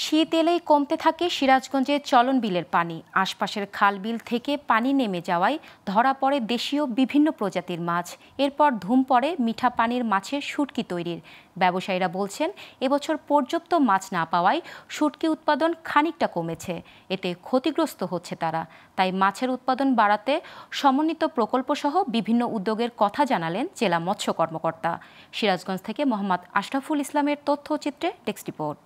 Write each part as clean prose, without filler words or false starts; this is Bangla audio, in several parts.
শীত এলেই কমতে থাকে সিরাজগঞ্জের চলন বিলের পানি। আশপাশের খাল বিল থেকে পানি নেমে যাওয়ায় ধরা পড়ে দেশীয় বিভিন্ন প্রজাতির মাছ। এরপর ধুম পড়ে মিঠা পানির মাছের শুটকি তৈরির। ব্যবসায়ীরা বলছেন, এবছর পর্যাপ্ত মাছ না পাওয়ায় শুটকি উৎপাদন খানিকটা কমেছে। এতে ক্ষতিগ্রস্ত হচ্ছে তারা। তাই মাছের উৎপাদন বাড়াতে সমন্বিত প্রকল্পসহ বিভিন্ন উদ্যোগের কথা জানালেন জেলা মৎস্য কর্মকর্তা। সিরাজগঞ্জ থেকে মোহাম্মদ আশরাফুল ইসলামের তথ্যচিত্রে ডেস্ক রিপোর্ট।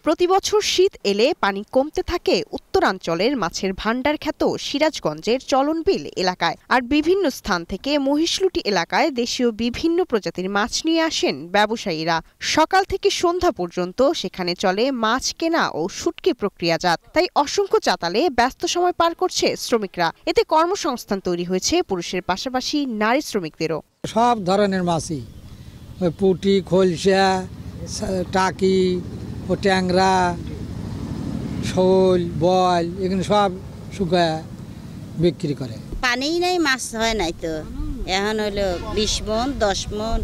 প্রতিবছর শীত এলে পানি কমতে থাকে উত্তরাঞ্চলের মাছের ভান্ডার খ্যাত সিরাজগঞ্জের চলনবিল এলাকায়। আর বিভিন্ন স্থান থেকে মহিষলুটি এলাকায় দেশীয় বিভিন্ন প্রজাতির মাছ নিয়ে আসেন ব্যবসায়ীরা। সকাল থেকে সন্ধ্যা পর্যন্ত সেখানে চলে মাছ কেনা ও শুটকি প্রক্রিয়াজাত। তাই অসংখ্য চাতালে ব্যস্ত সময় পার করছে শ্রমিকরা। এতে কর্মসংস্থান তৈরি হয়েছে পুরুষের পাশাপাশি নারী শ্রমিকদেরও। সব ধরনের মাছই, পুঁটি, খলসা, টাকি, ও ট্যাংরা, শোল, বল, এগুলো সব শুকায় বিক্রি করে। পানিই নাই, মাছ হয় নাই তো। এখন হলো 20 মন, 10 মন,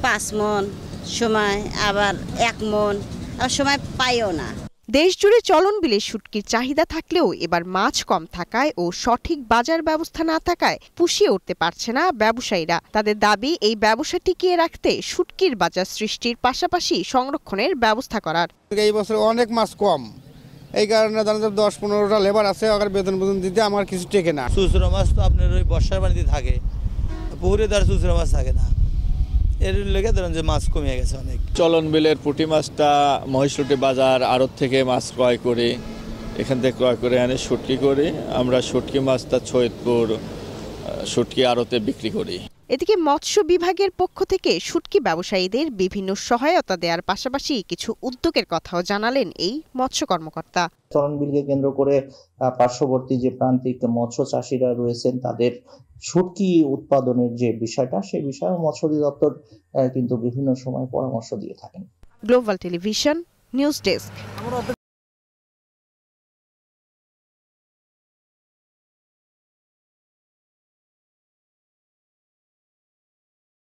5 মন, সময় আবার 1 মন, আর সময় পাইও না। দেশজুড়ে চলনবিলে শুটকির চাহিদা থাকলেও এবার মাছ কম থাকায় ও সঠিক বাজার ব্যবস্থা না থাকায় পুষিয়ে উঠতে পারছে না ব্যবসায়ীরা। তাদের দাবি, এই ব্যবসা টিকিয়ে রাখতে শুটকির বাজার সৃষ্টির পাশাপাশি সংরক্ষণের ব্যবস্থা করার। এই বছর অনেক মাছ কম, এই কারণে 10-15টা লেবার আছে, বেতন দিতে আমার কিছু টেকে না। চুচড়া মাছ তো আপনার ওই বর্ষার পানিতে থাকে, পুকুরে তার চুচড়া মাছ থাকে না, এর লেগে ধরেন যে মাছ কমে গেছে অনেক। চলন বিলের পুঁটি মাছটা মহিষলুটি বাজার আড়ত থেকে মাছ ক্রয় করি, এখান থেকে ক্রয় করে আনে শুটকি করি। আমরা শুটকি মাছটা সৈয়দপুর শুটকি আড়তে বিক্রি করি। এদিকে মৎস্য বিভাগের পক্ষ থেকে শুটকি ব্যবসায়ীদের বিভিন্ন সহায়তা দেওয়ার পাশাপাশি কিছু উদ্যোগের কথাও জানালেন এই মৎস্য কর্মকর্তা। চলনবিলকে কেন্দ্র করে পার্শ্ববর্তী যে প্রান্তিক মৎস্য চাষিরা রয়েছেন, তাদের শুটকি উৎপাদনের যে বিষয়টা, সেই বিষয়ে মৎস্য অধিদপ্তর কিন্তু বিভিন্ন সময় পরামর্শ দিয়ে থাকেন। Global television news desk.